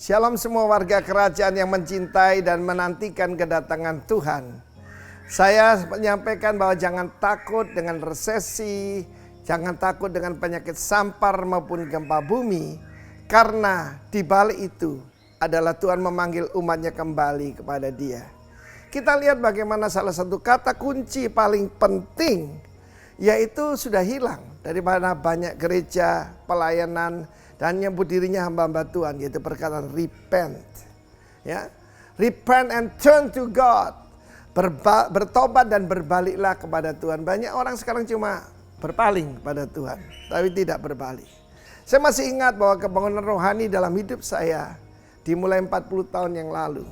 Shalom semua warga kerajaan yang mencintai dan menantikan kedatangan Tuhan. Saya menyampaikan bahwa jangan takut dengan resesi, jangan takut dengan penyakit sampar maupun gempa bumi. Karena di balik itu adalah Tuhan memanggil umatnya kembali kepada Dia. Kita lihat bagaimana salah satu kata kunci paling penting, yaitu sudah hilang dari mana banyak gereja, pelayanan, dan nyebut dirinya hamba-hamba Tuhan, yaitu perkataan repent. Ya, repent and turn to God. Bertobat dan berbaliklah kepada Tuhan. Banyak orang sekarang cuma berpaling kepada Tuhan, tapi tidak berbalik. Saya masih ingat bahwa kebangunan rohani dalam hidup saya dimulai 40 tahun yang lalu.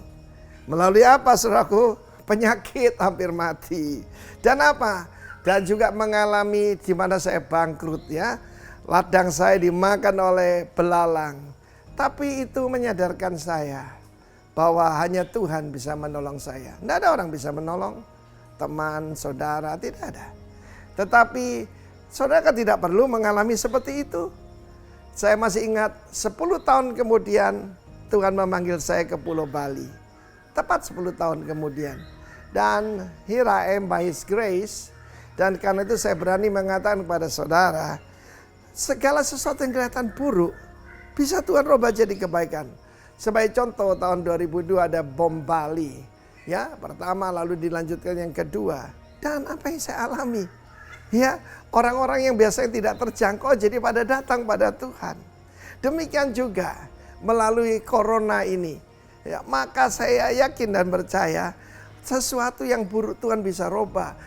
Melalui apa, saudaraku? Penyakit hampir mati. Dan apa? Dan juga mengalami di mana saya bangkrut, ya. Ladang saya dimakan oleh belalang. Tapi itu menyadarkan saya bahwa hanya Tuhan bisa menolong saya. Tidak ada orang bisa menolong. Teman, saudara, tidak ada. Tetapi saudara tidak perlu mengalami seperti itu. Saya masih ingat 10 tahun kemudian Tuhan memanggil saya ke Pulau Bali. Tepat 10 tahun kemudian. Dan here I am by His grace. Dan karena itu saya berani mengatakan kepada saudara, segala sesuatu yang kelihatan buruk bisa Tuhan rubah jadi kebaikan. Sebagai contoh, tahun 2002 ada bom Bali. Ya, pertama lalu dilanjutkan yang kedua. Dan apa yang saya alami? Ya, orang-orang yang biasanya tidak terjangkau jadi pada datang pada Tuhan. Demikian juga melalui corona ini. Ya, maka saya yakin dan percaya sesuatu yang buruk Tuhan bisa rubah.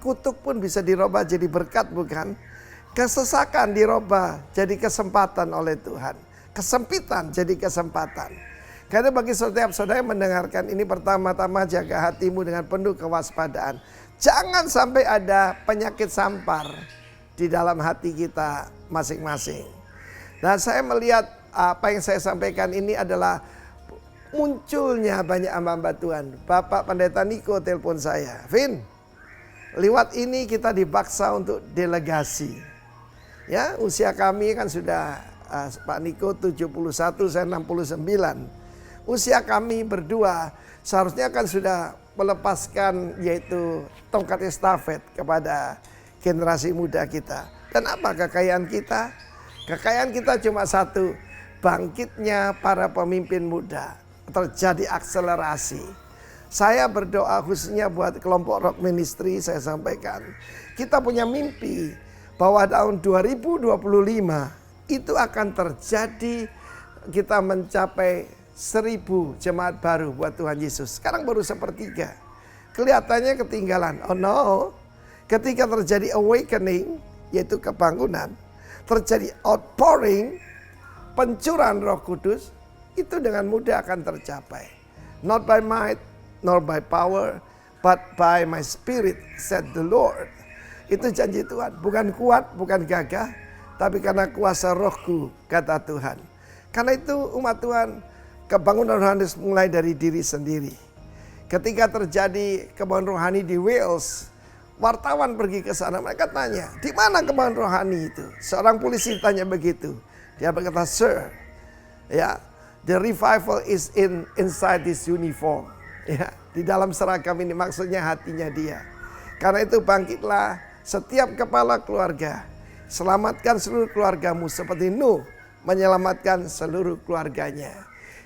Kutuk pun bisa dirubah jadi berkat, bukan? Kesesakan dirubah jadi kesempatan oleh Tuhan. Kesempitan jadi kesempatan. Karena bagi setiap saudara yang mendengarkan ini, pertama-tama jaga hatimu dengan penuh kewaspadaan. Jangan sampai ada penyakit sampar di dalam hati kita masing-masing. Nah, saya melihat apa yang saya sampaikan ini adalah munculnya banyak hamba-hamba Tuhan. Bapak Pendeta Niko telepon saya, Vin, lewat ini kita dipaksa untuk delegasi. Ya, usia kami kan sudah Pak Niko 71, saya 69. Usia kami berdua seharusnya kan sudah melepaskan yaitu tongkat estafet kepada generasi muda kita. Dan apa kekayaan kita? Kekayaan kita cuma satu, bangkitnya para pemimpin muda. Terjadi akselerasi. Saya berdoa khususnya buat kelompok Rock Ministry, saya sampaikan. Kita punya mimpi bahwa tahun 2025 itu akan terjadi, kita mencapai 1000 jemaat baru buat Tuhan Yesus. Sekarang baru 1/3. Kelihatannya ketinggalan. Oh no. Ketika terjadi awakening, yaitu kebangunan, terjadi outpouring, pencurahan Roh Kudus, itu dengan mudah akan tercapai. Not by might, nor by power, but by my spirit, said the Lord. Itu janji Tuhan, bukan kuat, bukan gagah, tapi karena kuasa rohku, kata Tuhan. Karena itu umat Tuhan, kebangunan rohani mulai dari diri sendiri. Ketika terjadi kebangunan rohani di Wales, wartawan pergi ke sana, mereka tanya, di mana kebangunan rohani itu? Seorang polisi tanya begitu. Dia berkata, sir, ya, the revival is inside this uniform. Ya, di dalam seragam ini, maksudnya hatinya dia. Karena itu bangkitlah setiap kepala keluarga. Selamatkan seluruh keluargamu seperti Nuh menyelamatkan seluruh keluarganya.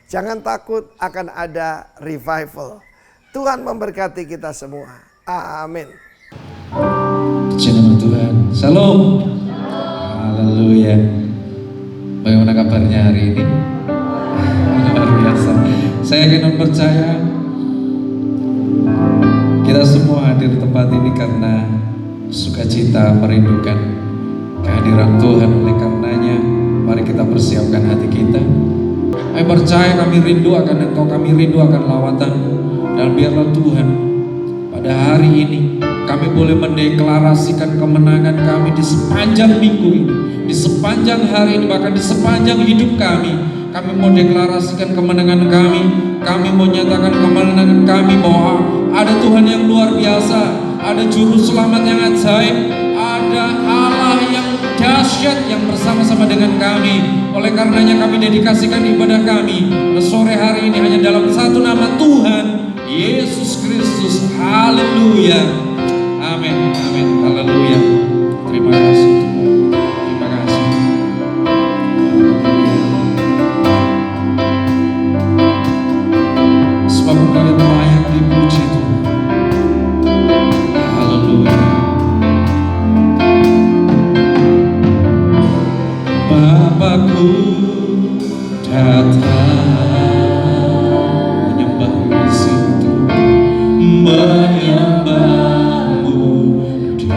Jangan takut, akan ada revival. Tuhan memberkati kita semua. Amin. Puji nama Tuhan. Shalom. Haleluya. Bagaimana kabarnya hari ini? Luar biasa. Saya yakin percaya kita semua hadir di tempat ini karena sukacita merindukan kehadiran Tuhan. Oleh karenanya, mari kita persiapkan hati kita. Saya percaya kami rindu akan Engkau, kami rindu akan lawatan-Mu. Dan biarlah Tuhan, pada hari ini kami boleh mendeklarasikan kemenangan kami di sepanjang minggu ini, di sepanjang hari ini, bahkan di sepanjang hidup kami. Kami mau deklarasikan kemenangan kami. Kami mau nyatakan kemenangan kami bahwa ada Tuhan yang luar biasa, ada juru selamat yang ajaib, ada Allah yang dahsyat yang bersama-sama dengan kami. Oleh karenanya kami dedikasikan ibadah kami sore hari ini hanya dalam satu nama, Tuhan Yesus Kristus. Haleluya. Amin. Amin. Haleluya. Terima kasih. Terima kasih. Sebab Engkau yang layak dipuji Tuhan. Haleluya. Bapakku datang menyembahmu di situ, menyembahmu di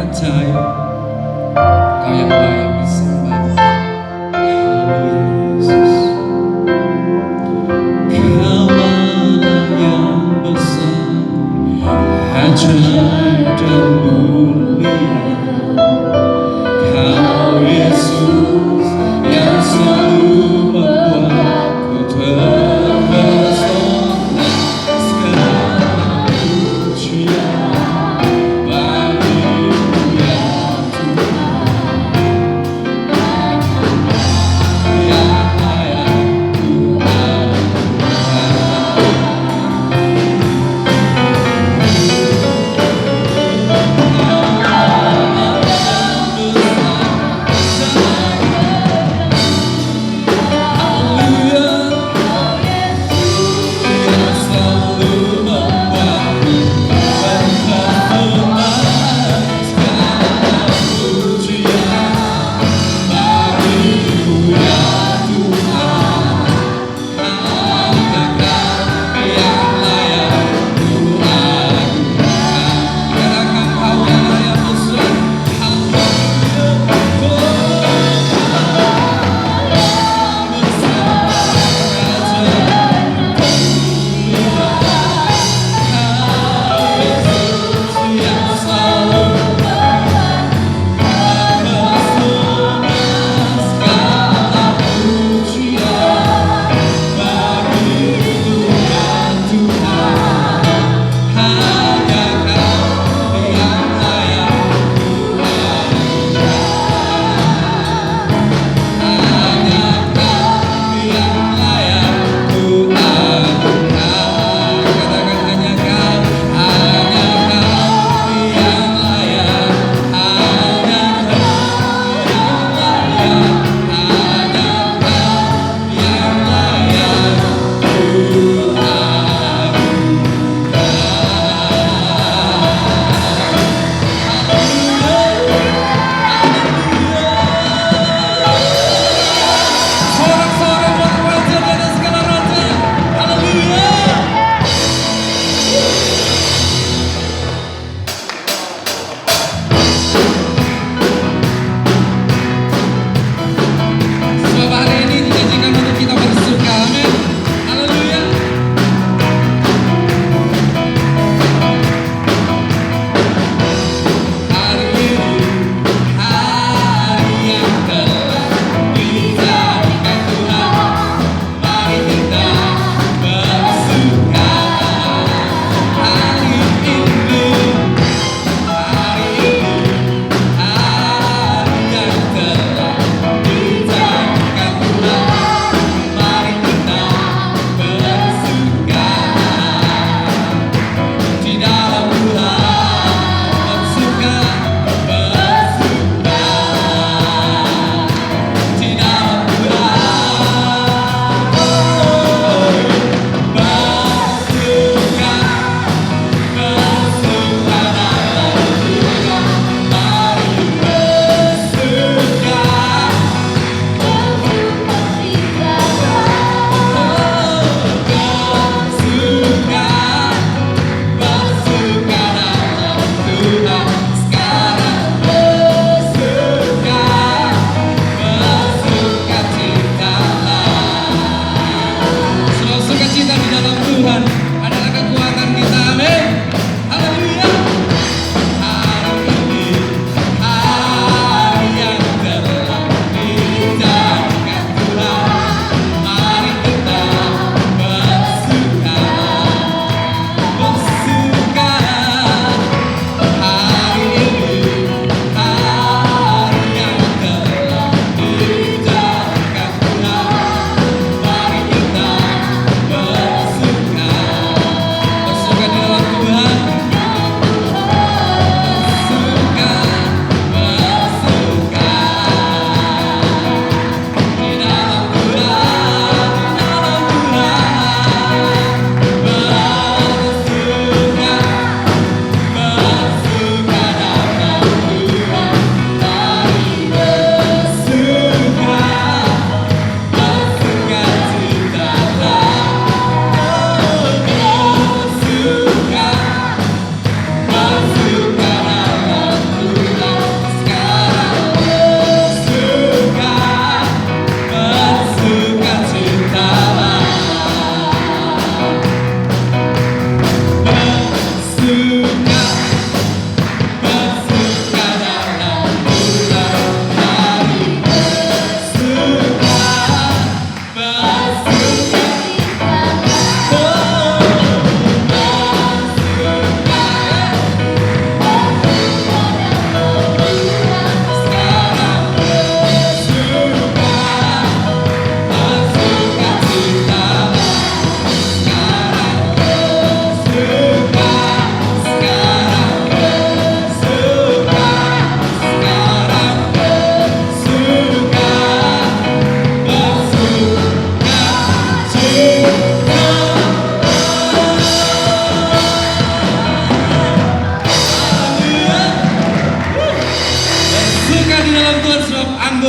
percaya Kau yang layak disembah. Yesus, Kau Allah yang besar, ajaib dan mulia. Kau Yesus yang selalu membuatku terpesona. Segala pujian bagimu ya Tuhan.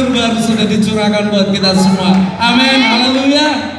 Anggur baru sudah dicurahkan buat kita semua. Amin, haleluya.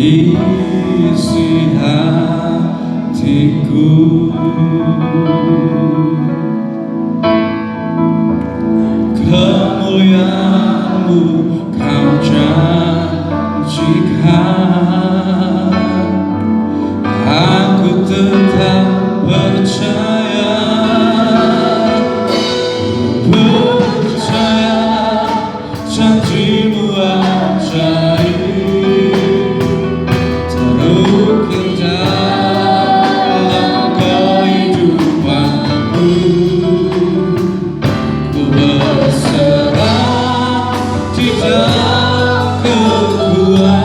isi hatiku. Kemuliaan-Mu Kau janjikan, aku tetap percaya. Percaya janjimu ajaib, terukir dalam kehidupanku. Ku berserah di dalam kekuatanmu.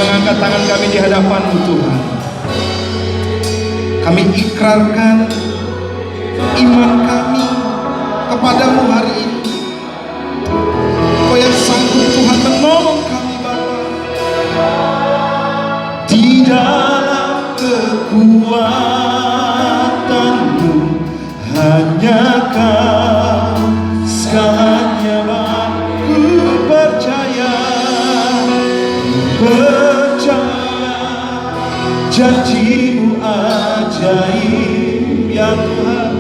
Angkat tangan kami di hadapan-Mu Tuhan. Kami ikrarkan iman kami kepadamu hari ini. Kau yang sanggup Tuhan menolong kami Bapa. Di dalam kekuatan-Mu hanya Kau segalanya Bapa. Ku percaya janji-Mu ajaib ya Tuhan,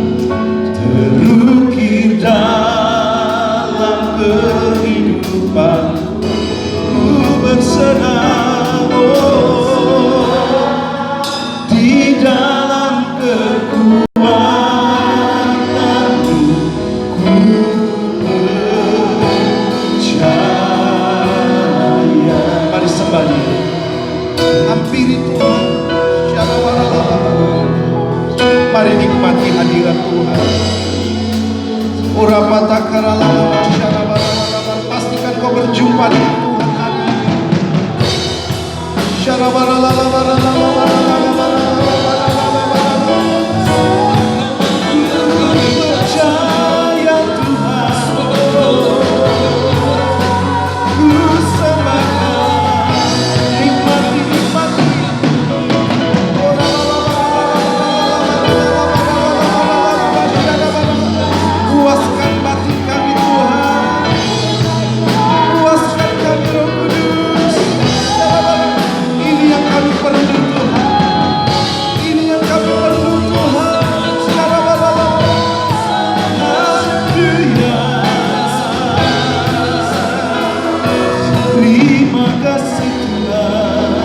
terukir dalam kehidupan. Ku berserah di Spirit Tuhan. Mari nikmati hadirat Tuhan. Pastikan kau berjumpa dengan Tuhan hari ini. Percaya Tuhan, ku sembahkan, nikmati. Puaskan batin kami Tuhan, puaskan kami Roh Kudus. Ini yang kami perlu Tuhan, ini yang kami perlu Tuhan. Haleluya. Terima kasih Tuhan.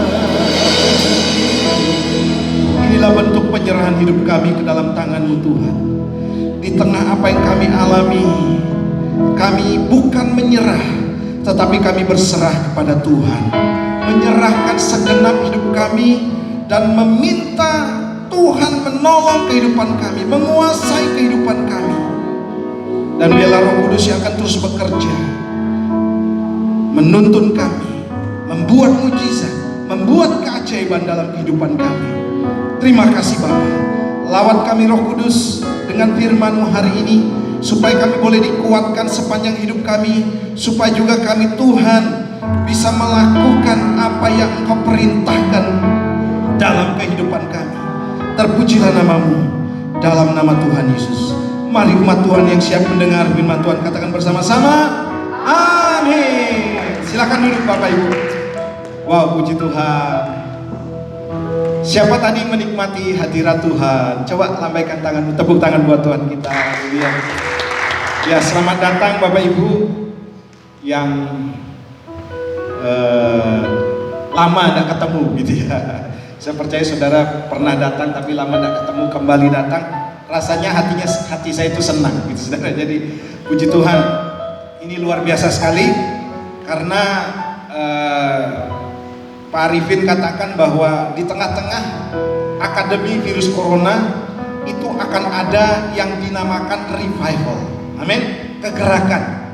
Inilah bentuk penyerahan hidup kami ke dalam tangan-Mu Tuhan. Di tengah apa yang kami alami, kami bukan menyerah, tetapi kami berserah kepada Tuhan, menyerahkan segenap hidup kami dan meminta Tuhan menolong kehidupan kami, menguasai kehidupan kami. Dan biarlah Roh Kudus yang akan terus bekerja, menuntun kami, membuat mujizat, membuat keajaiban dalam kehidupan kami. Terima kasih Bapa. Lawat kami Roh Kudus dengan firman-Mu hari ini, supaya kami boleh dikuatkan sepanjang hidup kami, supaya juga kami Tuhan bisa melakukan apa yang Engkau perintahkan dalam kehidupan kami. Terpujilah nama-Mu, dalam nama Tuhan Yesus. Mari umat Tuhan yang siap mendengar firman Tuhan katakan bersama-sama, amin. Silakan duduk Bapak Ibu. Wow, puji Tuhan. Siapa tadi menikmati hadirat Tuhan? Coba lambaikan tanganmu, tepuk tangan buat Tuhan kita. Ya, selamat datang Bapak Ibu yang lama tidak ketemu gitu ya. Saya percaya saudara pernah datang tapi lama tidak ketemu, kembali datang. Rasanya hati saya itu senang gitu saudara. Jadi puji Tuhan, ini luar biasa sekali karena Pak Arifin katakan bahwa di tengah-tengah akademi virus corona itu akan ada yang dinamakan revival. Amin. Kegerakan.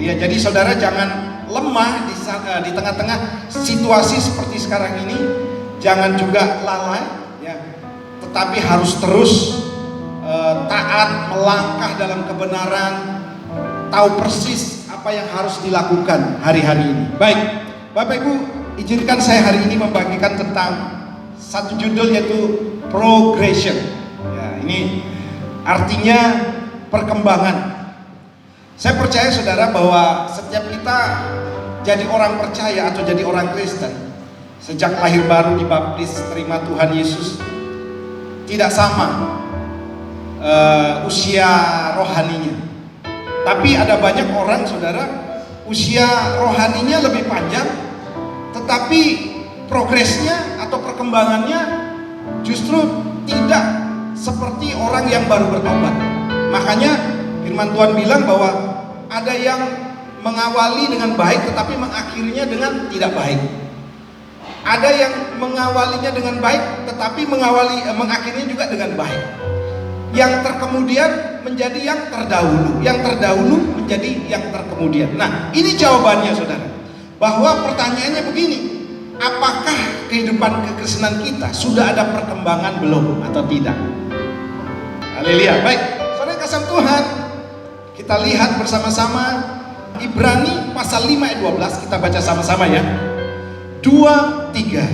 Ya, jadi saudara jangan lemah di tengah-tengah situasi seperti sekarang ini. Jangan juga lalai ya. Tetapi harus terus taat, melangkah dalam kebenaran, tahu persis apa yang harus dilakukan hari-hari ini. Baik, Bapak Ibu, izinkan saya hari ini membagikan tentang satu judul yaitu progression. Ya, ini artinya perkembangan. Saya percaya saudara bahwa setiap kita jadi orang percaya atau jadi orang Kristen, sejak lahir baru dibaptis terima Tuhan Yesus, tidak sama usia rohaninya. Tapi ada banyak orang saudara usia rohaninya lebih panjang, tetapi progresnya atau perkembangannya justru tidak seperti orang yang baru bertobat. Makanya firman Tuhan bilang bahwa ada yang mengawali dengan baik tetapi mengakhirinya dengan tidak baik. Ada yang mengawalinya dengan baik tetapi mengakhirinya juga dengan baik. Yang terkemudian menjadi yang terdahulu, yang terdahulu menjadi yang terkemudian. Nah, ini jawabannya saudara. Bahwa pertanyaannya begini, apakah kehidupan kekristenan kita sudah ada perkembangan belum atau tidak? Haleluya. Baik, saudara kasih Tuhan, kita lihat bersama-sama Ibrani pasal 5 ayat 12, kita baca sama-sama ya. 2, 3.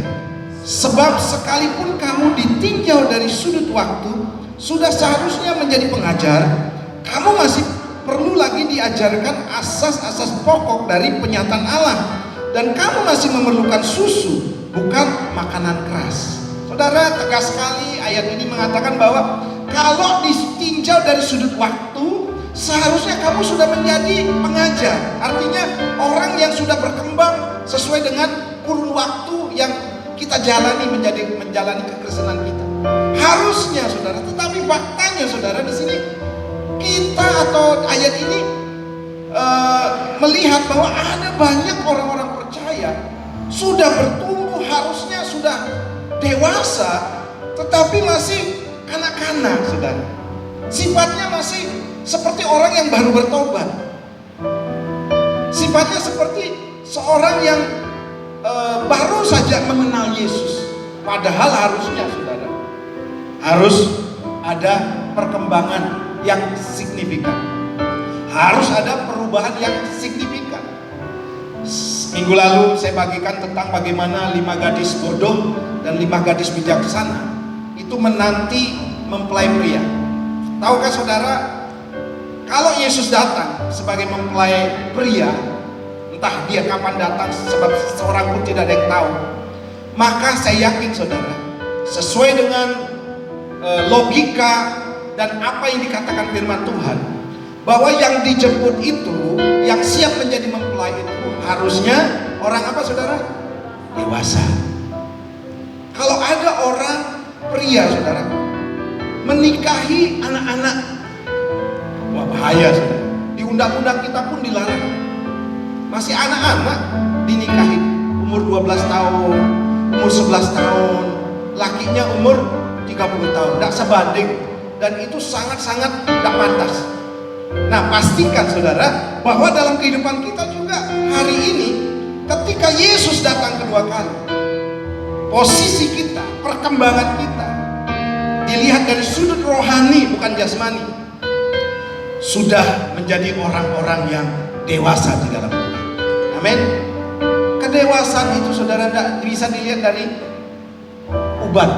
Sebab sekalipun kamu ditinjau dari sudut waktu, sudah seharusnya menjadi pengajar, kamu masih perlu lagi diajarkan asas-asas pokok dari penyataan Allah, dan kamu masih memerlukan susu, bukan makanan keras. Saudara, tegas sekali ayat ini mengatakan bahwa kalau ditinjau dari sudut waktu, seharusnya kamu sudah menjadi pengajar. Artinya orang yang sudah berkembang sesuai dengan kurun waktu yang kita jalani menjalani kekristenan kita. Harusnya saudara, tetapi faktanya saudara di sini kita atau ayat ini melihat bahwa ada banyak orang-orang percaya sudah bertumbuh, harusnya sudah sudah dewasa tetapi masih kanak-kanak, saudara. Sifatnya masih seperti orang yang baru bertobat. Sifatnya seperti seorang yang baru saja mengenal Yesus. Padahal harusnya, saudara, harus ada perkembangan yang signifikan. Harus ada perubahan yang signifikan. Minggu lalu saya bagikan tentang bagaimana 5 gadis bodoh dan 5 gadis bijaksana itu menanti mempelai pria. Tahukah saudara, kalau Yesus datang sebagai mempelai pria, entah dia kapan datang, sebab seorang pun tidak ada yang tahu, maka saya yakin, saudara, sesuai dengan logika dan apa yang dikatakan firman Tuhan, bahwa yang dijemput itu, yang siap menjadi mempelai itu harusnya orang apa, saudara? Dewasa. Kalau ada orang pria, saudara, menikahi anak-anak, wah bahaya, saudara. Di undang-undang kita pun dilarang. Masih anak-anak dinikahi, umur 12 tahun, umur 11 tahun, lakinya umur 30 tahun, tidak sebanding, dan itu sangat-sangat tidak pantas. Nah, pastikan, saudara, bahwa dalam kehidupan kita juga hari ini, ketika Yesus datang kedua kali, posisi kita, perkembangan kita dilihat dari sudut rohani, bukan jasmani, sudah menjadi orang-orang yang dewasa di dalam Tuhan. Amin. Kedewasaan itu, saudara, tidak bisa dilihat dari uban.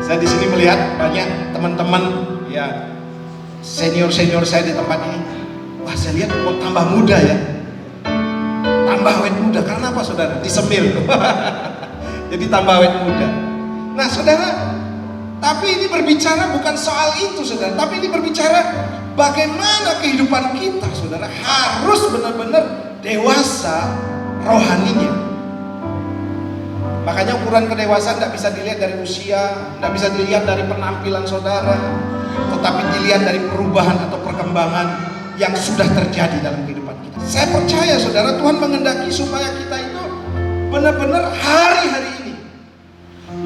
Saya di sini melihat banyak teman-teman, ya, senior-senior saya di tempat ini. Wah, saya lihat kok tambah muda ya, tambah awet muda. Karena apa, saudara? Disemir. Jadi tambah awet muda. Nah, saudara, tapi ini berbicara bukan soal itu, saudara, tapi ini berbicara bagaimana kehidupan kita, saudara, harus benar-benar dewasa rohaninya. Makanya ukuran kedewasaan tidak bisa dilihat dari usia, tidak bisa dilihat dari penampilan saudara, tetapi dilihat dari perubahan atau perkembangan yang sudah terjadi dalam kehidupan kita. Saya percaya, saudara, Tuhan menghendaki supaya kita itu benar-benar hari-hari ini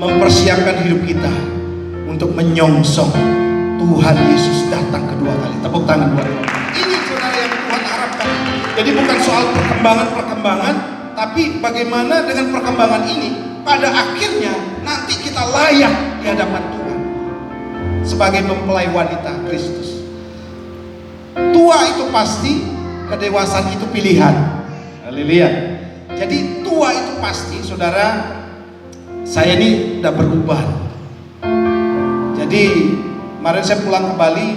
mempersiapkan hidup kita untuk menyongsong Tuhan Yesus datang kedua kali. Tepuk tangan buat Tuhan. Ini, saudara, yang Tuhan harapkan. Jadi bukan soal perkembangan-perkembangan, tapi bagaimana dengan perkembangan ini pada akhirnya nanti kita layak di hadapan Tuhan sebagai mempelai wanita Kristus. Tua itu pasti, kedewasaan itu pilihan. Haleluya. Jadi tua itu pasti, saudara. Saya ini udah berubah. Jadi kemarin saya pulang ke Bali,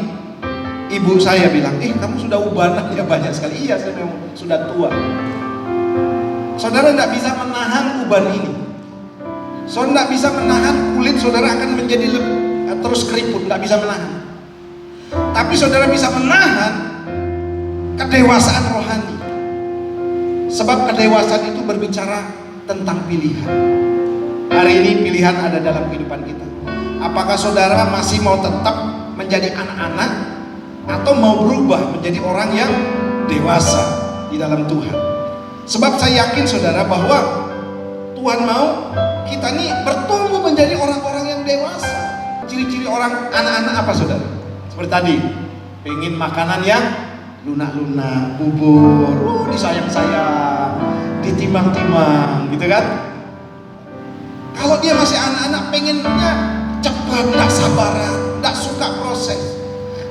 ibu saya bilang, kamu sudah ubanan ya banyak sekali. Iya, saya memang sudah tua. Saudara tidak bisa menahan uban ini. Saudara tidak bisa menahan kulit saudara akan menjadi terus keriput, tidak bisa menahan. Tapi saudara bisa menahan kedewasaan rohani. Sebab kedewasaan itu berbicara tentang pilihan. Hari ini pilihan ada dalam kehidupan kita. Apakah saudara masih mau tetap menjadi anak-anak atau mau berubah menjadi orang yang dewasa di dalam Tuhan? Sebab saya yakin, saudara, bahwa Tuhan mau kita nih bertumbuh menjadi orang-orang yang dewasa. Ciri-ciri orang anak-anak apa, saudara? Seperti tadi, pengen makanan yang lunak-lunak, bubur, disayang-sayang, ditimang-timang, gitu kan? Kalau dia masih anak-anak, pengennya cepat, tidak sabaran, tidak suka proses.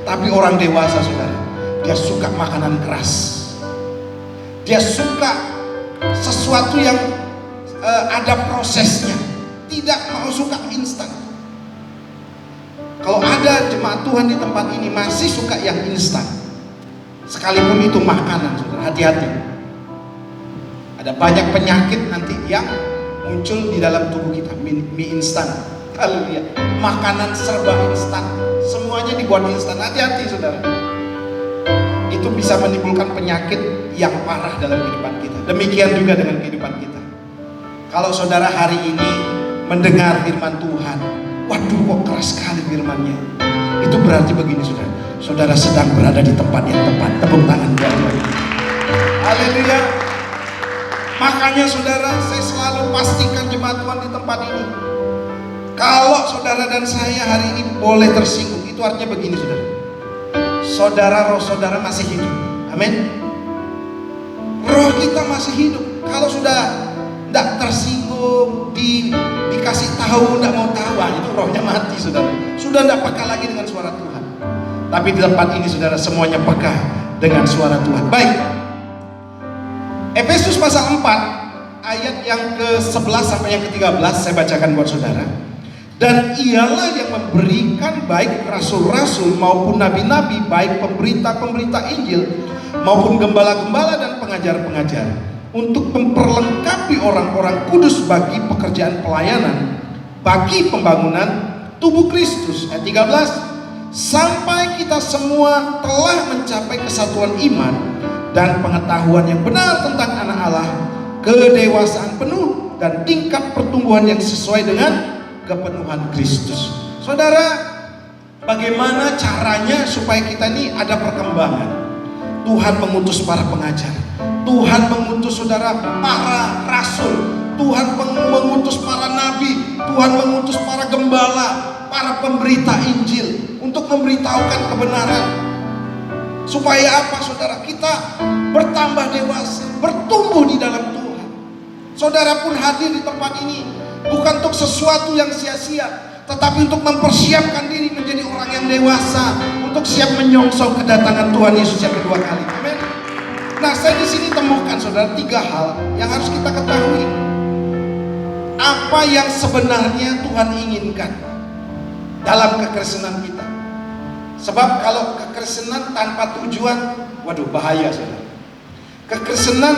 Tapi orang dewasa, saudara, dia suka makanan keras. Dia suka sesuatu yang ada prosesnya, tidak mau suka instan. Kalau ada jemaat Tuhan di tempat ini masih suka yang instan, sekalipun itu makanan, saudara, hati-hati. Ada banyak penyakit nanti yang muncul di dalam tubuh kita. Mie instan, haleluya, makanan serba instan, semuanya dibuat instan. Hati-hati, saudara. Itu bisa menimbulkan penyakit yang parah dalam kehidupan kita. Demikian juga dengan kehidupan kita. Kalau saudara hari ini mendengar firman Tuhan, waduh kok keras sekali firmannya, itu berarti begini, saudara, saudara sedang berada di tempat yang tepat. Tepuk tangan buat Tuhan. Haleluya. Makanya saudara, saya selalu pastikan jemaat Tuhan di tempat ini, kalau saudara dan saya hari ini boleh tersinggung, itu artinya begini saudara, saudara, roh saudara masih hidup. Amin. Roh kita masih hidup. Kalau sudah tidak tersinggung, dikasih tahu tidak mau tahu, itu rohnya mati saudara. Sudah tidak peka lagi dengan suara Tuhan. Tapi di tempat ini saudara semuanya peka dengan suara Tuhan. Baik, Efesus pasal 4 ayat yang ke-11 sampai yang ke-13 saya bacakan buat saudara. Dan ialah yang memberikan baik rasul-rasul maupun nabi-nabi, baik pemberita-pemberita Injil maupun gembala-gembala dan pengajar-pengajar, untuk memperlengkapi orang-orang kudus bagi pekerjaan pelayanan, bagi pembangunan tubuh Kristus. Ayat 13, sampai kita semua telah mencapai kesatuan iman dan pengetahuan yang benar tentang anak Allah, kedewasaan penuh dan tingkat pertumbuhan yang sesuai dengan kepenuhan Kristus. Saudara, bagaimana caranya supaya kita ini ada perkembangan? Tuhan mengutus para pengajar, Tuhan mengutus saudara para rasul, Tuhan mengutus para nabi, Tuhan mengutus para gembala, para pemberita Injil untuk memberitahukan kebenaran. Supaya apa saudara? Kita bertambah dewasa, bertumbuh di dalam Tuhan. Saudara pun hadir di tempat ini bukan untuk sesuatu yang sia-sia, tetapi untuk mempersiapkan diri menjadi orang yang dewasa, untuk siap menyongsong kedatangan Tuhan Yesus yang kedua kali. Amin. Nah, saya di sini temukan saudara 3 hal yang harus kita ketahui. Apa yang sebenarnya Tuhan inginkan dalam kekristenan kita. Sebab kalau kekristenan tanpa tujuan, waduh bahaya saudara. Kekristenan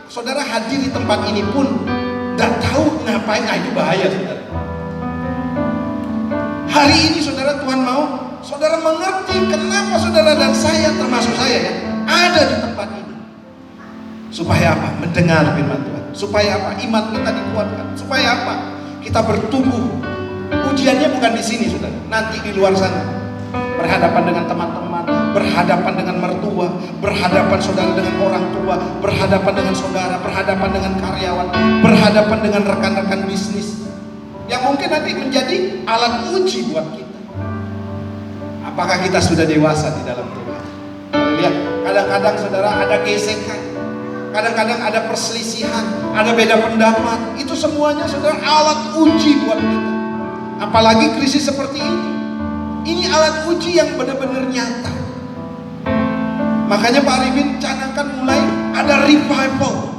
saudara hadir di tempat ini pun tidak tahu ngapain, nah itu bahaya saudara. Hari ini saudara, Tuhan mau saudara mengerti kenapa saudara dan saya, termasuk saya ya, ada di tempat ini. Supaya apa? Mendengar firman Tuhan. Supaya apa? Iman kita dikuatkan. Supaya apa? Kita bertumbuh. Ujiannya bukan di sini saudara, nanti di luar sana. Berhadapan dengan teman-teman, berhadapan dengan mertua, berhadapan saudara dengan orang tua, berhadapan dengan saudara, berhadapan dengan karyawan, berhadapan dengan rekan-rekan bisnis, yang mungkin nanti menjadi alat uji buat kita. Apakah kita sudah dewasa di dalam Tuhan? Lihat, kadang-kadang saudara ada gesekan, kadang-kadang ada perselisihan, ada beda pendapat. Itu semuanya saudara alat uji buat kita. Apalagi krisis seperti ini. Ini alat uji yang benar-benar nyata. Makanya Pak Arifin canangkan mulai ada revival.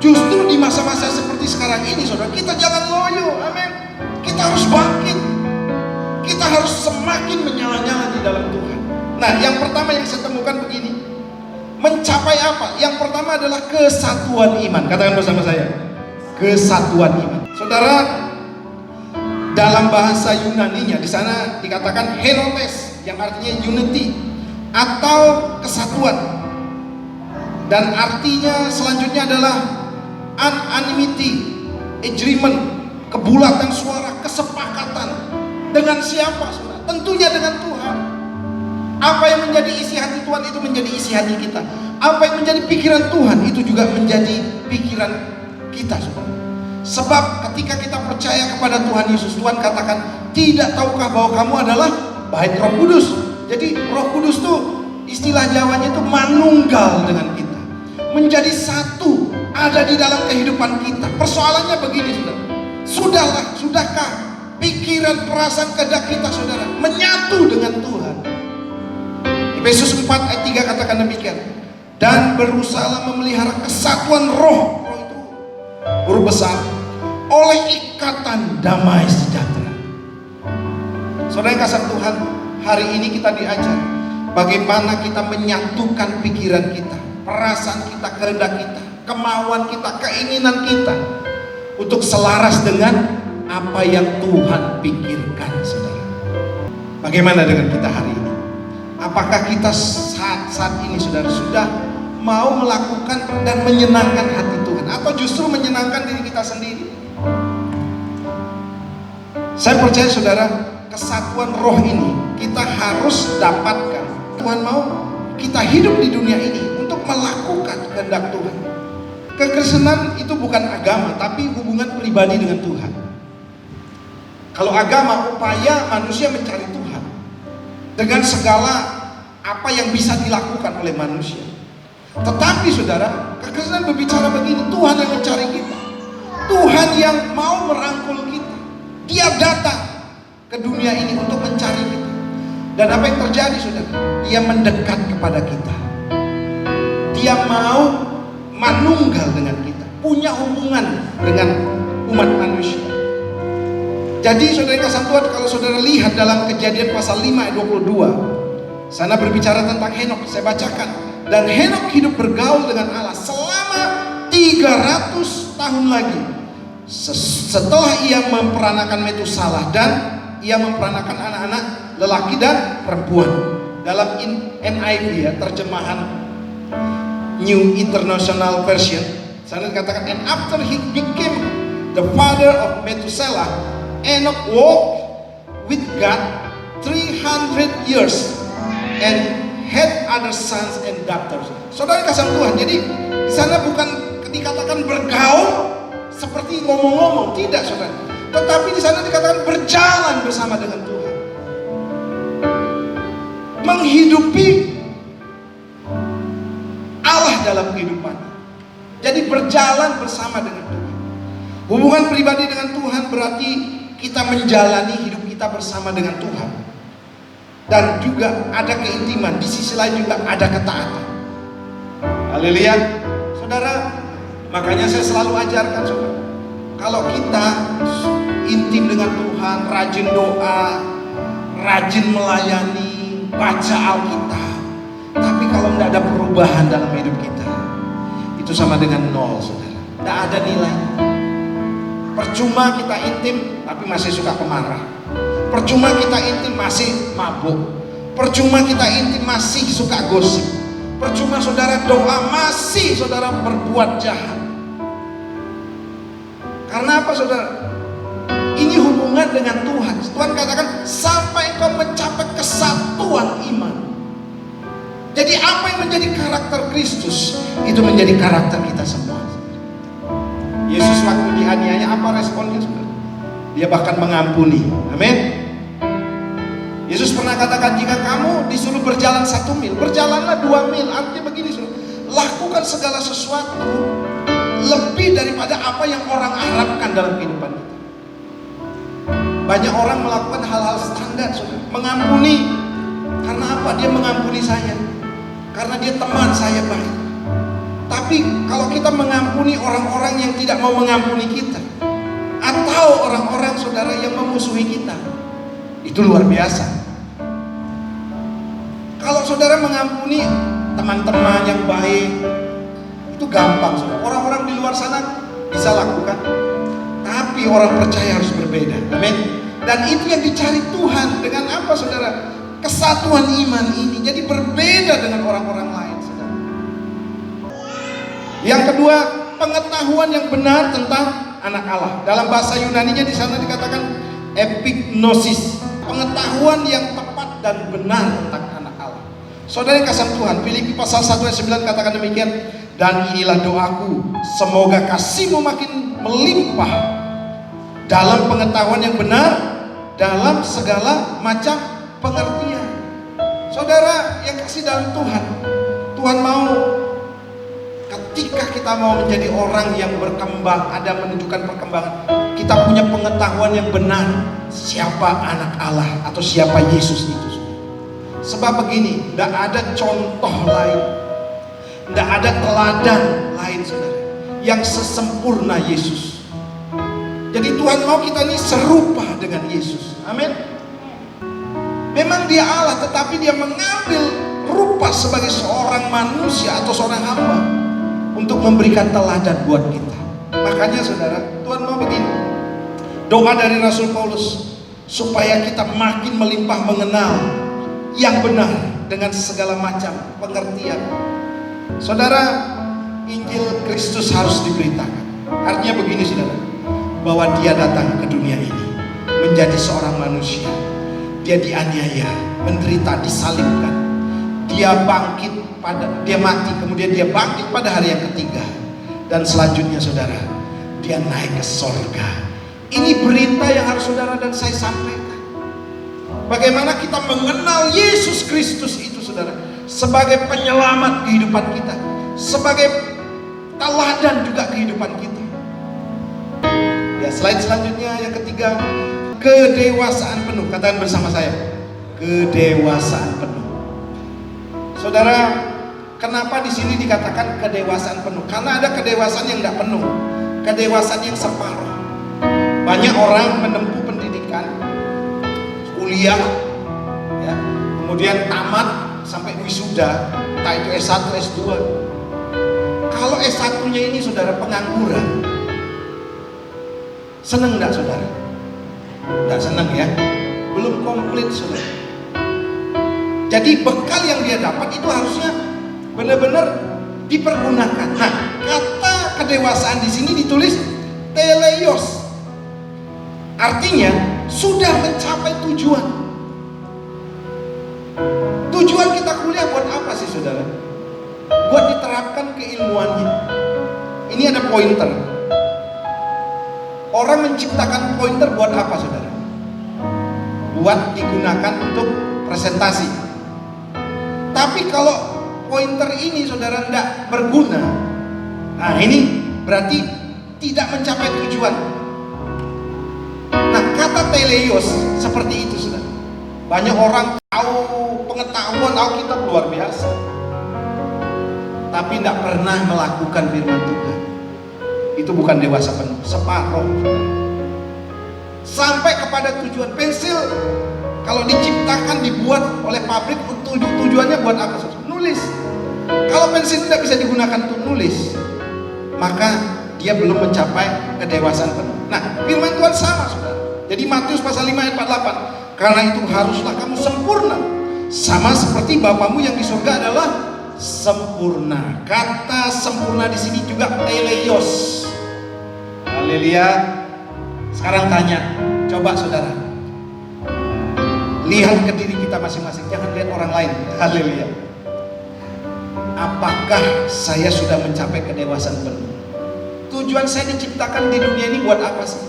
Justru di masa-masa seperti sekarang ini saudara, kita jangan loyo. Amin. Kita harus bangkit. Kita harus semakin menyala-nyala di dalam Tuhan. Nah, yang pertama yang saya temukan begini. Mencapai apa? Yang pertama adalah kesatuan iman. Katakan bersama saya, kesatuan iman. Saudara, dalam bahasa Yunaninya di sana dikatakan henotes, yang artinya unity atau kesatuan. Dan artinya selanjutnya adalah unanimity, agreement, kebulatan suara, kesepakatan. Dengan siapa saudara? Tentunya dengan Tuhan. Apa yang menjadi isi hati Tuhan itu menjadi isi hati kita. Apa yang menjadi pikiran Tuhan itu juga menjadi pikiran kita saudara. Sebab ketika kita percaya kepada Tuhan Yesus, Tuhan katakan, tidak tahukah bahwa kamu adalah bait Roh Kudus. Jadi Roh Kudus tuh istilah Jawanya itu manunggal dengan kita, menjadi satu, ada di dalam kehidupan kita. Persoalannya begini saudara, sudahkah pikiran, perasaan, kehendak kita saudara menyatu dengan Tuhan? Efesus 4 ayat 3 katakan demikian. Dan berusaha memelihara kesatuan roh itu huruf besar, oleh ikatan damai sejahtera. Saudara yang kasih Tuhan, hari ini kita diajar bagaimana kita menyatukan pikiran kita, perasaan kita, kehendak kita, kemauan kita, keinginan kita untuk selaras dengan apa yang Tuhan pikirkan saudara. Bagaimana dengan kita hari ini? Apakah kita saat ini saudara sudah mau melakukan dan menyenangkan hati Tuhan, atau justru menyenangkan diri kita sendiri? Saya percaya saudara, kesatuan roh ini kita harus dapatkan. Tuhan mau kita hidup di dunia ini untuk melakukan kehendak Tuhan. Kekristenan itu bukan agama, tapi hubungan pribadi dengan Tuhan. Kalau agama, upaya manusia mencari Tuhan dengan segala apa yang bisa dilakukan oleh manusia. Tetapi saudara, kekristenan berbicara begini, Tuhan yang mencari kita, Tuhan yang mau merangkul kita. Dia datang ke dunia ini untuk mencari kita. Dan apa yang terjadi saudara? Dia mendekat kepada kita. Dia mau manunggal dengan kita, punya hubungan dengan umat manusia. Jadi saudara yang kasih Tuhan, kalau saudara lihat dalam Kejadian pasal 5 ayat 22, sana berbicara tentang Henok, saya bacakan. Dan Henok hidup bergaul dengan Allah selama 300 tahun lagi setelah ia memperanakan Metusalah, dan ia memperanakan anak-anak lelaki dan perempuan. Dalam NIV ya, terjemahan New International Version, sana dikatakan, and after he became the father of Methuselah, Enoch walked with God 300 years and had other sons and daughters. Saudara kasih Tuhan, jadi di sana bukan dikatakan bergaul seperti ngomong-ngomong, tidak saudara. Tetapi di sana dikatakan berjalan bersama dengan Tuhan, menghidupi Allah dalam kehidupan. Jadi berjalan bersama dengan Tuhan. Hubungan pribadi dengan Tuhan berarti kita menjalani hidup kita bersama dengan Tuhan. Dan juga ada keintiman, di sisi lain juga ada ketaatan. Haleluya. Saudara, makanya saya selalu ajarkan saudara, kalau kita intim dengan Tuhan, rajin doa, rajin melayani, baca Alkitab, tapi kalau tidak ada perubahan dalam hidup kita, itu sama dengan nol saudara. Tidak ada nilai. Percuma kita intim tapi masih suka pemarah. Percuma kita intim masih mabuk. Percuma kita intim masih suka gosip. Percuma saudara doa masih saudara berbuat jahat. Karena apa saudara? Ini hubungan dengan Tuhan. Tuhan katakan sampai engkau mencapai kesatuan iman. Jadi apa yang menjadi karakter Kristus, itu menjadi karakter kita semua. Yesus waktu dianiaya, apa responnya saudara? Dia bahkan mengampuni. Amin. Yesus pernah katakan, jika kamu disuruh berjalan 1 mil, berjalanlah 2 mil. Artinya begini saudara, lakukan segala sesuatu lebih daripada apa yang orang harapkan dalam kehidupan kita. Banyak orang melakukan hal-hal standar saudara. Mengampuni, karena apa? Dia mengampuni saya, karena dia teman saya baik. Tapi kalau kita mengampuni orang-orang yang tidak mau mengampuni kita, atau orang-orang saudara yang memusuhi kita, itu luar biasa. Kalau saudara mengampuni teman-teman yang baik, itu gampang saudara. Orang-orang di luar sana bisa lakukan, tapi orang percaya harus berbeda. Amin. Dan itu yang dicari Tuhan. Dengan apa saudara? Kesatuan iman ini. Jadi berbeda dengan orang-orang lain saudara. Yang kedua, pengetahuan yang benar tentang anak Allah. Dalam bahasa Yunaninya di sana dikatakan epignosis, pengetahuan yang tepat dan benar tentang anak Allah. Saudara yang kasih Tuhan, Filipi pasal 1 ayat 9 katakan demikian, dan inilah doaku, semoga kasihmu makin melimpah dalam pengetahuan yang benar, dalam segala macam pengertian. Saudara yang kasih dalam Tuhan, Tuhan mau ketika kita mau menjadi orang yang berkembang, ada menunjukkan perkembangan, kita punya pengetahuan yang benar siapa anak Allah atau siapa Yesus itu. Sebab begini, tidak ada contoh lain, tidak ada teladan lain saudara yang sesempurna Yesus. Jadi Tuhan mau kita ini serupa dengan Yesus. Amin. Memang dia Allah, tetapi dia mengambil rupa sebagai seorang manusia atau seorang hamba untuk memberikan teladan buat kita. Makanya saudara, Tuhan mau begini, doa dari Rasul Paulus, supaya kita makin melimpah mengenal yang benar dengan segala macam pengertian. Saudara, Injil Kristus harus diberitakan. Artinya begini saudara, bahwa dia datang ke dunia ini menjadi seorang manusia. Dia dianiaya, menderita, disalibkan. Dia bangkit dia mati, kemudian dia bangkit pada hari yang ketiga. Dan selanjutnya saudara, dia naik ke sorga. Ini berita yang harus saudara dan saya sampaikan. Bagaimana kita mengenal Yesus Kristus itu saudara, sebagai penyelamat kehidupan kita, sebagai teladan juga kehidupan kita. Ya, slide selanjutnya yang ketiga, kedewasaan penuh. Katakan bersama saya, kedewasaan penuh. Saudara, kenapa di sini dikatakan kedewasaan penuh? Karena ada kedewasaan yang tidak penuh, kedewasaan yang separuh. Banyak orang menempuh pendidikan, kuliah, ya, kemudian tamat sampai wisuda, entah itu S1, S2. Kalau S1-nya ini saudara pengangguran, senang enggak saudara? Enggak senang ya, belum komplit saudara. Jadi bekal yang dia dapat itu harusnya benar-benar dipergunakan. Nah, kata kedewasaan di sini ditulis teleios. Artinya sudah mencapai tujuan. Tujuan kita kuliah buat apa sih saudara? Buat diterapkan keilmuannya. Ini ada pointer. Orang menciptakan pointer buat apa saudara? Buat digunakan untuk presentasi. Tapi kalau pointer ini saudara tidak berguna, nah ini berarti tidak mencapai tujuan. Nah, kata teleios seperti itu saudara. Banyak orang tahu pengetahuan Alkitab luar biasa, tapi tidak pernah melakukan firman Tuhan. Itu bukan dewasa penuh, separuh. Sampai kepada tujuan. Pensil kalau diciptakan, dibuat oleh pabrik, tujuannya buat apa? Nulis. Kalau pensil tidak bisa digunakan untuk nulis, maka dia belum mencapai kedewasaan penuh. Nah, firman Tuhan sama saudara. Jadi Matius pasal 5 ayat 48, karena itu haruslah kamu sempurna, sama seperti Bapamu yang di surga adalah sempurna. Kata sempurna di sini juga teleios. Haleluya. Sekarang tanya, coba saudara, lihat ke diri kita masing-masing, jangan lihat orang lain. Haleluya. Apakah saya sudah mencapai kedewasaan penuh? Tujuan saya diciptakan di dunia ini buat apa sih?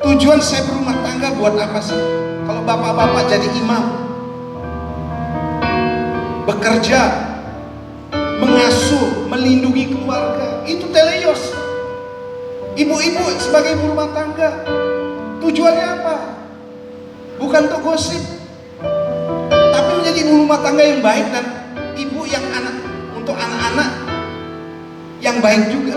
Tujuan saya berumah tangga buat apa sih? Kalau bapak-bapak jadi imam, bekerja, mengasuh, melindungi keluarga, itu teleios. Ibu-ibu sebagai ibu rumah tangga, tujuannya apa? Bukan untuk gosip, tapi menjadi ibu rumah tangga yang baik dan ibu yang untuk anak-anak yang baik juga.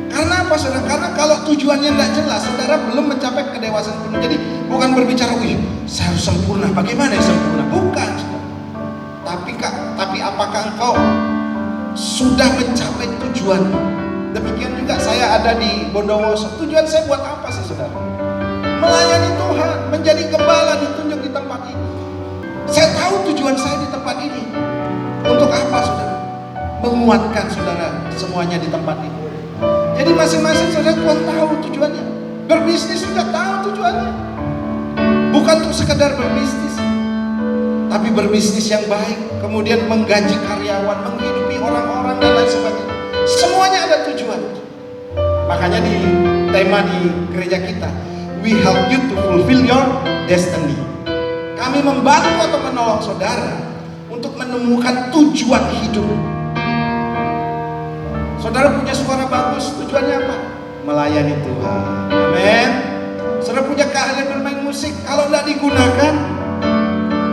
Karena apa saudara? Karena kalau tujuannya tidak jelas, saudara belum mencapai kedewasaan penuh. Jadi bukan berbicara, saya harus sempurna. Bagaimana ya sempurna? Bukan. Tapi apakah engkau sudah mencapai tujuan? Demikian juga saya ada di Bondowoso. Tujuan saya buat apa sih saudara? Melayani Tuhan, menjadi gembala ditunjuk di tempat ini. Saya tahu tujuan saya di tempat ini. Untuk apa saudara? Menguatkan saudara semuanya di tempat ini. Jadi masing-masing saudara Tuhan tahu tujuannya. Berbisnis juga tahu tujuannya. Bukan untuk sekedar berbisnis, tapi berbisnis yang baik, kemudian menggaji karyawan, menghidupi orang-orang dan lain sebagainya. Semuanya ada tujuan. Makanya di tema di gereja kita, we help you to fulfill your destiny. Kami membantu atau menolong saudara untuk menemukan tujuan hidup. Saudara punya suara bagus, tujuannya apa? Melayani Tuhan. Amin. Saudara punya keahlian bermain musik, kalau tidak digunakan,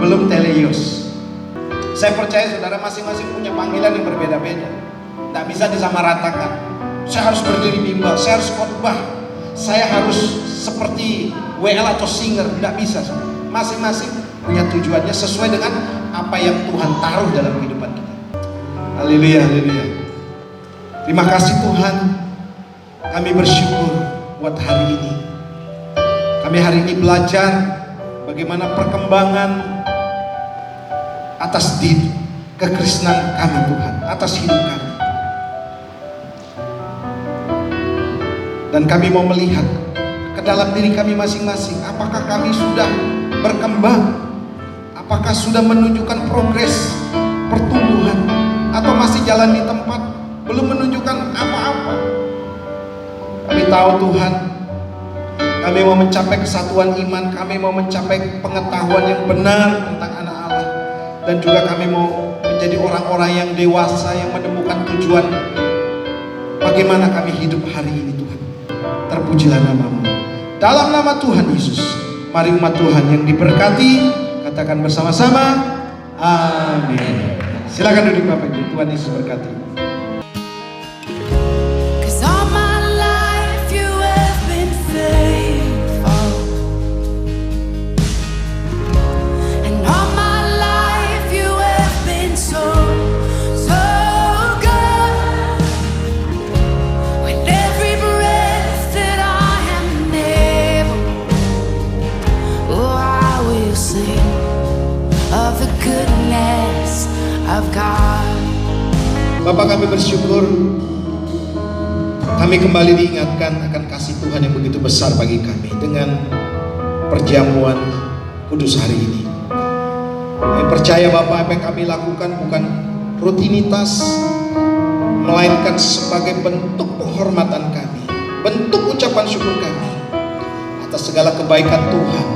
belum teleios. Saya percaya saudara masing-masing punya panggilan yang berbeda-beda. Tidak bisa disamaratakan. Saya harus berdiri bimbel, saya harus khotbah, saya harus seperti WL atau singer. Tidak bisa. Masing-masing punya tujuannya sesuai dengan apa yang Tuhan taruh dalam kehidupan kita. Haleluya, haleluya. Terima kasih Tuhan. Kami bersyukur buat hari ini. Kami hari ini belajar bagaimana perkembangan atas kekristenan kami Tuhan, atas hidup kami. Dan kami mau melihat ke dalam diri kami masing-masing, apakah kami sudah berkembang, apakah sudah menunjukkan progres pertumbuhan, atau masih jalan di tempat, tahu Tuhan, kami mau mencapai kesatuan iman, kami mau mencapai pengetahuan yang benar tentang anak Allah, dan juga kami mau menjadi orang-orang yang dewasa yang menemukan tujuan bagaimana kami hidup hari ini Tuhan. Terpujilah nama-Mu. Dalam nama Tuhan Yesus, mari umat Tuhan yang diberkati katakan bersama-sama, amin. Silakan duduk Bapak Ibu, Tuhan Yesus berkati. Bapak, kami bersyukur kami kembali diingatkan akan kasih Tuhan yang begitu besar bagi kami dengan perjamuan kudus hari ini. Kami percaya Bapak, apa yang kami lakukan bukan rutinitas, melainkan sebagai bentuk penghormatan kami, bentuk ucapan syukur kami atas segala kebaikan Tuhan,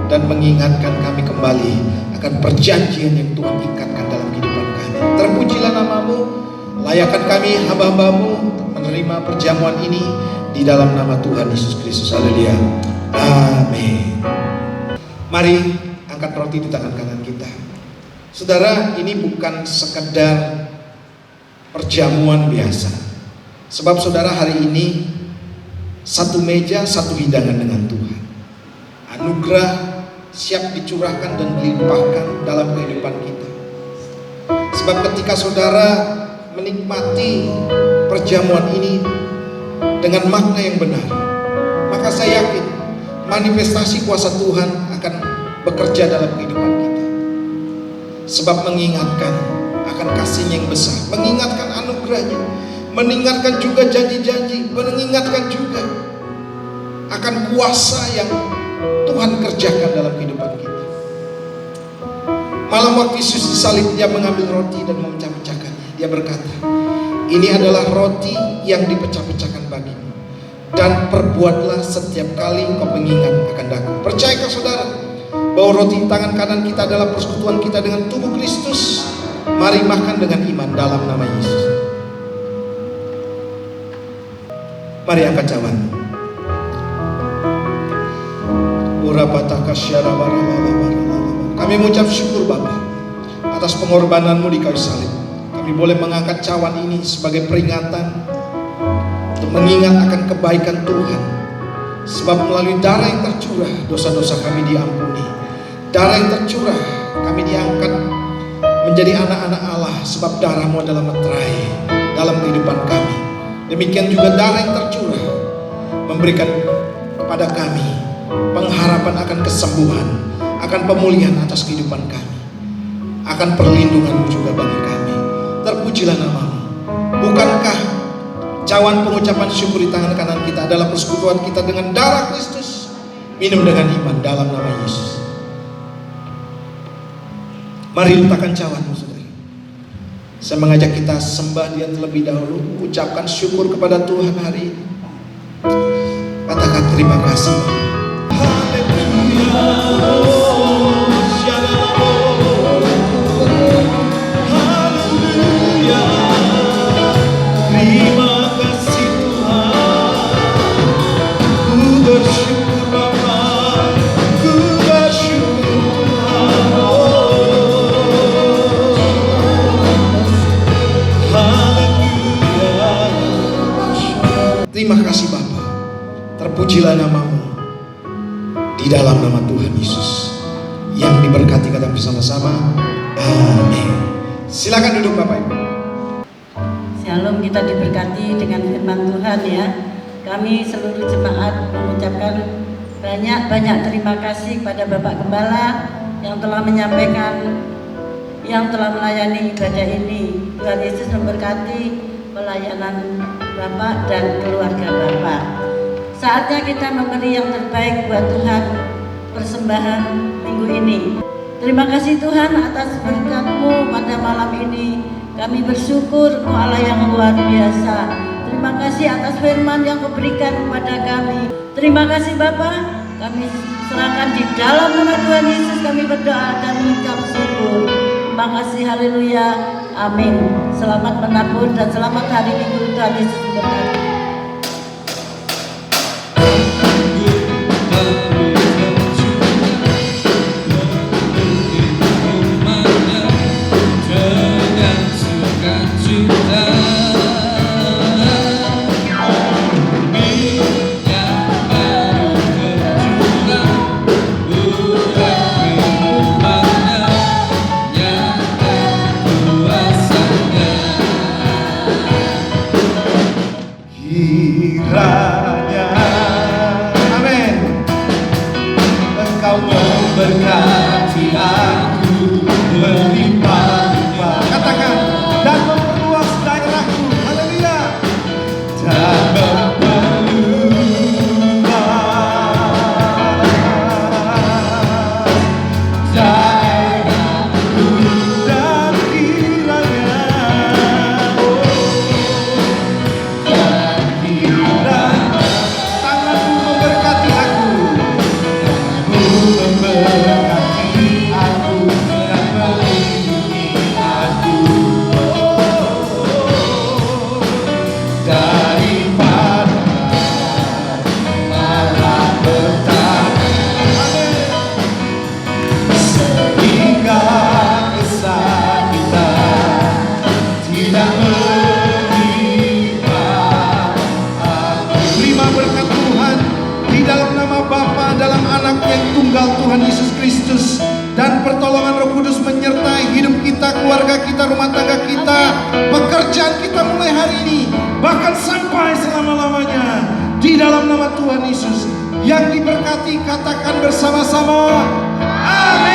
dan mengingatkan kami kembali akan perjanjian yang Tuhan ikatkan dalam kehidupan kami. Terpujilah nama-Mu, layakkan kami hamba-hamba-Mu untuk menerima perjamuan ini di dalam nama Tuhan Yesus Kristus. Haleluya. Amin. Mari angkat roti di tangan kanan kita. Saudara, ini bukan sekedar perjamuan biasa. Sebab saudara, hari ini satu meja, satu hidangan dengan Tuhan. Anugerah siap dicurahkan dan dilimpahkan dalam kehidupan kita. Sebab ketika saudara menikmati perjamuan ini dengan makna yang benar, maka saya yakin manifestasi kuasa Tuhan akan bekerja dalam kehidupan kita. Sebab mengingatkan akan kasih-Nya yang besar, mengingatkan anugerah-Nya, mengingatkan juga janji-janji, mengingatkan juga akan kuasa yang Tuhan kerjakan dalam kehidupan kita. Malam waktu Yesus disalib, Dia mengambil roti dan memecah-pecahkannya. Dia berkata, ini adalah roti yang dipecah-pecahkan bagimu, dan perbuatlah setiap kali engkau mengingat akan aku. Percayakah saudara bahwa roti di tangan kanan kita adalah persekutuan kita dengan tubuh Kristus? Mari makan dengan iman dalam nama Yesus. Mari angkat cawan. Kami mengucap syukur Bapa atas pengorbanan-Mu di kayu salib. Kami boleh mengangkat cawan ini sebagai peringatan untuk mengingat akan kebaikan Tuhan. Sebab melalui darah yang tercurah, dosa-dosa kami diampuni. Darah yang tercurah, kami diangkat menjadi anak-anak Allah. Sebab darah-Mu adalah meterai dalam kehidupan kami. Demikian juga darah yang tercurah memberikan kepada kami pengharapan akan kesembuhan, akan pemulihan atas kehidupan kami, akan perlindungan-Mu juga bagi kami. Terpujilah nama-Mu. Bukankah cawan pengucapan syukur di tangan kanan kita adalah persekutuan kita dengan darah Kristus? Minum dengan iman dalam nama Yesus. Mari letakkan cawan-Mu, saudara. Saya mengajak kita sembah Dia terlebih dahulu, ucapkan syukur kepada Tuhan hari ini. Katakan terima kasih. Terima kasih Bapa. Terpujilah nama-Mu di dalam nama Tuhan Yesus. Yang diberkati kata bersama-sama, amin. Silakan duduk Bapak Ibu. Shalom, kita diberkati dengan firman Tuhan ya. Kami seluruh jemaat mengucapkan banyak-banyak terima kasih kepada Bapak Gembala yang telah menyampaikan, yang telah melayani ibadah ini. Tuhan Yesus memberkati pelayanan Bapak dan keluarga Bapak. Saatnya kita memberi yang terbaik buat Tuhan, persembahan minggu ini. Terima kasih Tuhan atas berkat-Mu pada malam ini. Kami bersyukur Engkau Allah yang luar biasa. Terima kasih atas firman yang Kau berikan kepada kami. Terima kasih Bapa. Kami serahkan di dalam nama Tuhan Yesus kami berdoa dan mengucap syukur. Terima kasih, haleluya, amin. Selamat menabur dan selamat hari Minggu. Tuhan Yesus memberkati. Kiranya, amin, Engkau memberkati aku berlimpah-limpah. Katakan, dan memperluas daerahku, haleluya, dan memperluas daerahku. Dan kiranya, tanganmu memberkati aku, dan melindungi aku, daripada malapetaka, sehingga kesakitan tidak menimpa aku. Terima berkat Tuhan di dalam nama Bapa, dalam Anak yang tunggal Tuhan Yesus Kristus, dan pertolongan Roh Kudus menyertai hidup kita, keluarga kita, rumah tangga kita, pekerjaan kita mulai hari ini, bahkan sampai selama-lamanya, di dalam nama Tuhan Yesus. Yang diberkati katakan bersama-sama, amin.